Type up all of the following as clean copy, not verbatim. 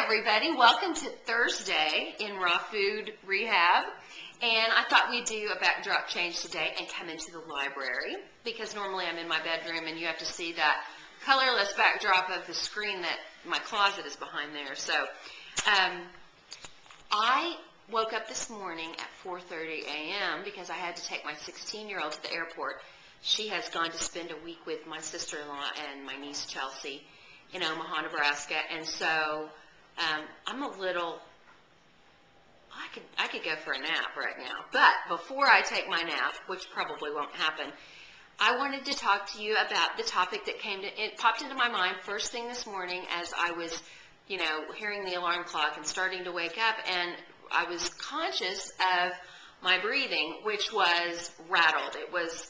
everybody. Welcome to Thursday in Raw Food Rehab. And I thought we'd do a backdrop change today and come into the library because normally I'm in my bedroom and you have to see that colorless backdrop of the screen that my closet is behind there. So I woke up this morning at 4:30 a.m. because I had to take my 16-year-old to the airport. She has gone to spend a week with my sister-in-law and my niece Chelsea in Omaha, Nebraska, and so I'm a little, I could go for a nap right now, but before I take my nap, which probably won't happen, I wanted to talk to you about the topic that it popped into my mind first thing this morning as I was, hearing the alarm clock and starting to wake up, and I was conscious of my breathing, which was rattled. It was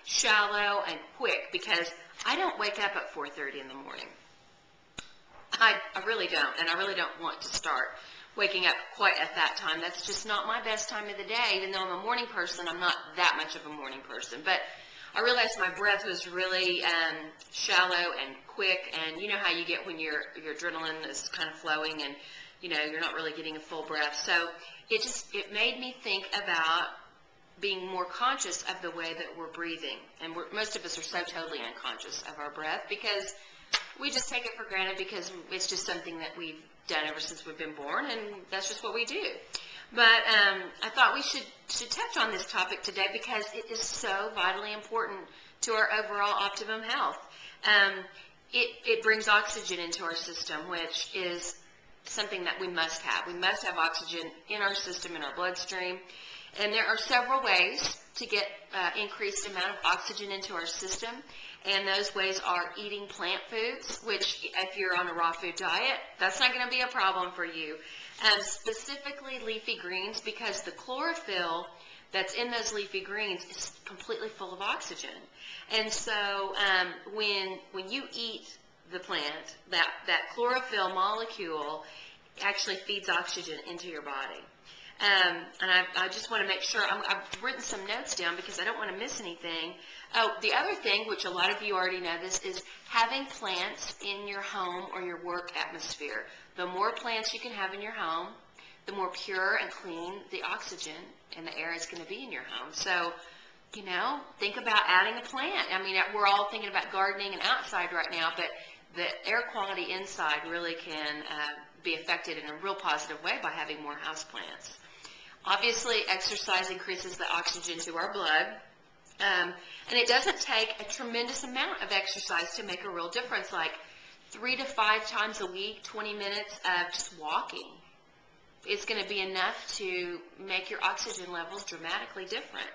shallow and quick because I don't wake up at 4:30 in the morning. I really don't, and I really don't want to start waking up quite at that time. That's just not my best time of the day. Even though I'm a morning person, I'm not that much of a morning person. But I realized my breath was really shallow and quick, and you know how you get when your adrenaline is kind of flowing and you're not really getting a full breath. So it made me think about being more conscious of the way that we're breathing. And most of us are so totally unconscious of our breath because we just take it for granted because it's just something that we've done ever since we've been born, and that's just what we do. But I thought we should touch on this topic today because it is so vitally important to our overall optimum health. It brings oxygen into our system, which is something that we must have. We must have oxygen in our system, in our bloodstream. And there are several ways to get increased amount of oxygen into our system. And those ways are eating plant foods, which if you're on a raw food diet, that's not going to be a problem for you. Specifically leafy greens, because the chlorophyll that's in those leafy greens is completely full of oxygen. And so when you eat the plant, that chlorophyll molecule actually feeds oxygen into your body. And I just want to make sure, I've written some notes down because I don't want to miss anything. Oh, the other thing, which a lot of you already know this, is having plants in your home or your work atmosphere. The more plants you can have in your home, the more pure and clean the oxygen and the air is going to be in your home. So, think about adding a plant. I mean, we're all thinking about gardening and outside right now, but the air quality inside really can be affected in a real positive way by having more houseplants. Obviously, exercise increases the oxygen to our blood, and it doesn't take a tremendous amount of exercise to make a real difference, like 3 to 5 times a week, 20 minutes of just walking. It's going to be enough to make your oxygen levels dramatically different.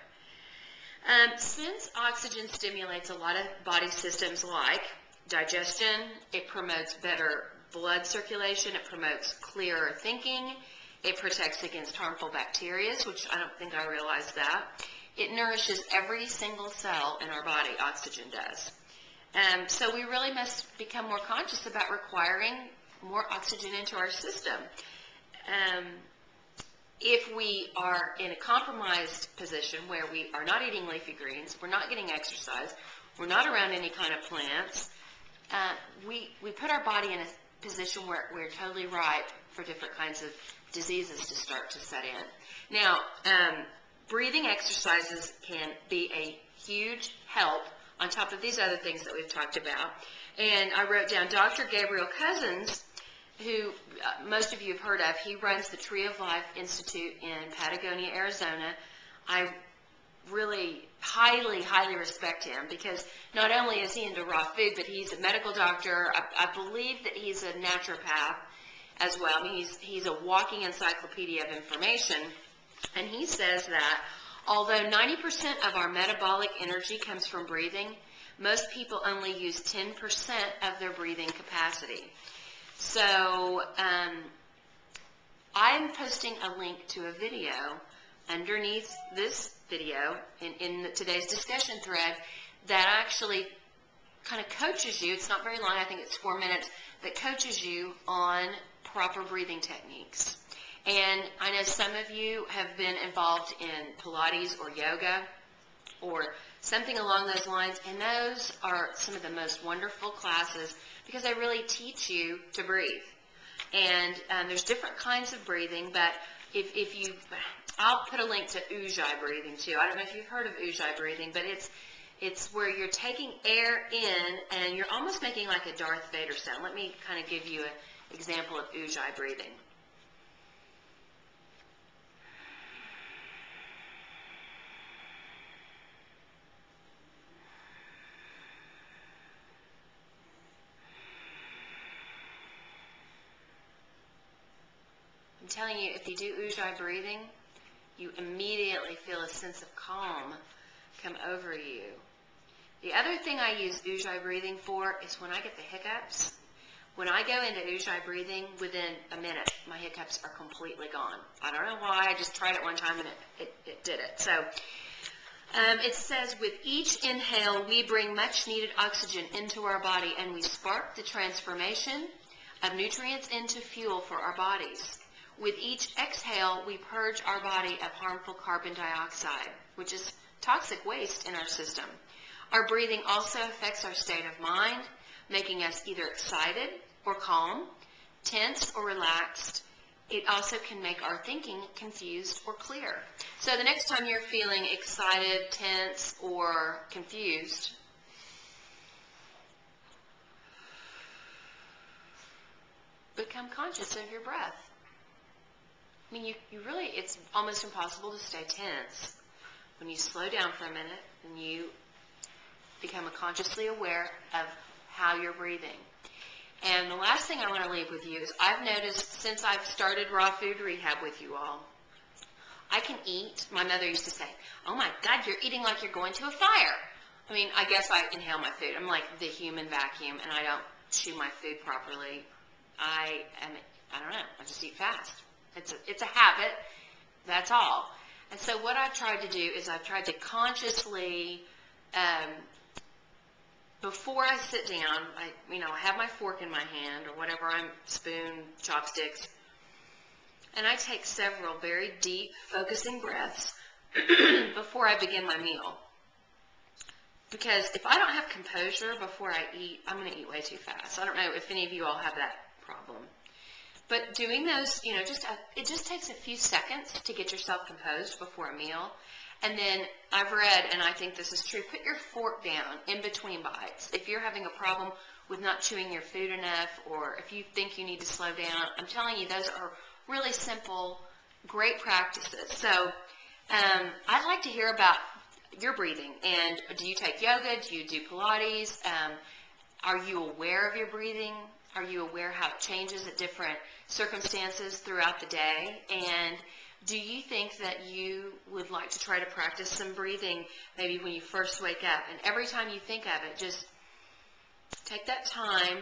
Since oxygen stimulates a lot of body systems like digestion, it promotes better blood circulation, it promotes clearer thinking, it protects against harmful bacteria, which I don't think I realized that. It nourishes every single cell in our body, oxygen does. So we really must become more conscious about requiring more oxygen into our system. If we are in a compromised position where we are not eating leafy greens, we're not getting exercise, we're not around any kind of plants, we put our body in a position where we're totally ripe for different kinds of diseases to start to set in. Now, breathing exercises can be a huge help on top of these other things that we've talked about. And I wrote down Dr. Gabriel Cousins, who most of you have heard of. He runs the Tree of Life Institute in Patagonia, Arizona. I really highly, highly respect him because not only is he into raw food, but he's a medical doctor. I believe that he's a naturopath as well. I mean, he's a walking encyclopedia of information, and he says that although 90% of our metabolic energy comes from breathing, most people only use 10% of their breathing capacity. So I'm posting a link to a video underneath this video in today's discussion thread that actually kind of coaches you. It's not very long, I think it's 4 minutes, that coaches you on proper breathing techniques. And I know some of you have been involved in Pilates or yoga or something along those lines, and those are some of the most wonderful classes because they really teach you to breathe. And there's different kinds of breathing, but if you, I'll put a link to Ujjayi breathing too. I don't know if you've heard of Ujjayi breathing, but it's where you're taking air in and you're almost making like a Darth Vader sound. Let me kind of give you an example of Ujjayi breathing. I'm telling you, if you do Ujjayi breathing, you immediately feel a sense of calm come over you. The other thing I use Ujjayi breathing for is when I get the hiccups. When I go into Ujjayi breathing, within a minute, my hiccups are completely gone. I don't know why. I just tried it one time and it did it. So it says, with each inhale, we bring much needed oxygen into our body and we spark the transformation of nutrients into fuel for our bodies. With each exhale, we purge our body of harmful carbon dioxide, which is toxic waste in our system. Our breathing also affects our state of mind, making us either excited or calm, tense or relaxed. It also can make our thinking confused or clear. So the next time you're feeling excited, tense, or confused, become conscious of your breath. I mean, you really, it's almost impossible to stay tense when you slow down for a minute and you become consciously aware of how you're breathing. And the last thing I want to leave with you is I've noticed since I've started raw food rehab with you all, I can eat. My mother used to say, oh my God, you're eating like you're going to a fire. I mean, I guess I inhale my food. I'm like the human vacuum, and I don't chew my food properly. I don't know, I just eat fast. It's a habit, that's all. And so what I've tried to do is I've tried to consciously, before I sit down, I have my fork in my hand or whatever, spoon, chopsticks, and I take several very deep, focusing breaths before I begin my meal. Because if I don't have composure before I eat, I'm going to eat way too fast. I don't know if any of you all have that problem. But doing those, it just takes a few seconds to get yourself composed before a meal. And then I've read, and I think this is true, put your fork down in between bites. If you're having a problem with not chewing your food enough, or if you think you need to slow down, I'm telling you, those are really simple, great practices. So I'd like to hear about your breathing. And do you take yoga? Do you do Pilates? Are you aware of your breathing? Are you aware how it changes at different circumstances throughout the day? And do you think that you would like to try to practice some breathing maybe when you first wake up? And every time you think of it, just take that time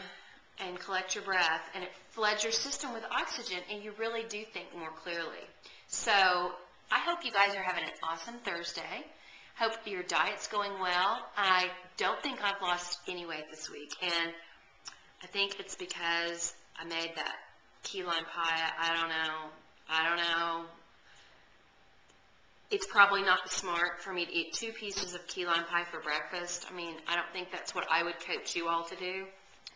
and collect your breath, and it floods your system with oxygen, and you really do think more clearly. So I hope you guys are having an awesome Thursday. Hope your diet's going well. I don't think I've lost any weight this week, and I think it's because I made that key lime pie. I don't know. It's probably not smart for me to eat 2 pieces of key lime pie for breakfast. I mean, I don't think that's what I would coach you all to do.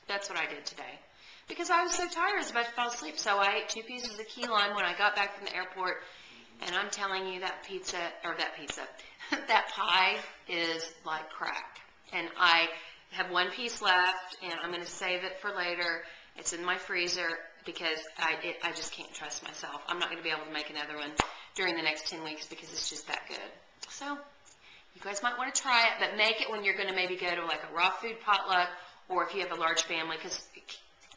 That's what I did today. Because I was so tired, I was about to fall asleep. So I ate 2 pieces of key lime when I got back from the airport. And I'm telling you, that pie is like crack. And I have 1 piece left, and I'm going to save it for later. It's in my freezer because I just can't trust myself. I'm not going to be able to make another one during the next 10 weeks because it's just that good. So you guys might want to try it, but make it when you're going to maybe go to like a raw food potluck, or if you have a large family, because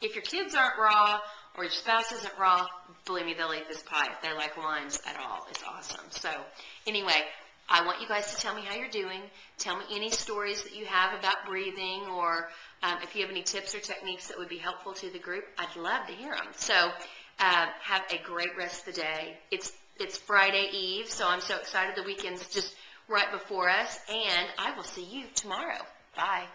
if your kids aren't raw or your spouse isn't raw, believe me, they'll eat this pie. If they like limes at all, it's awesome. So anyway, I want you guys to tell me how you're doing. Tell me any stories that you have about breathing, or if you have any tips or techniques that would be helpful to the group. I'd love to hear them. So have a great rest of the day. It's Friday Eve, so I'm so excited. The weekend's just right before us, and I will see you tomorrow. Bye.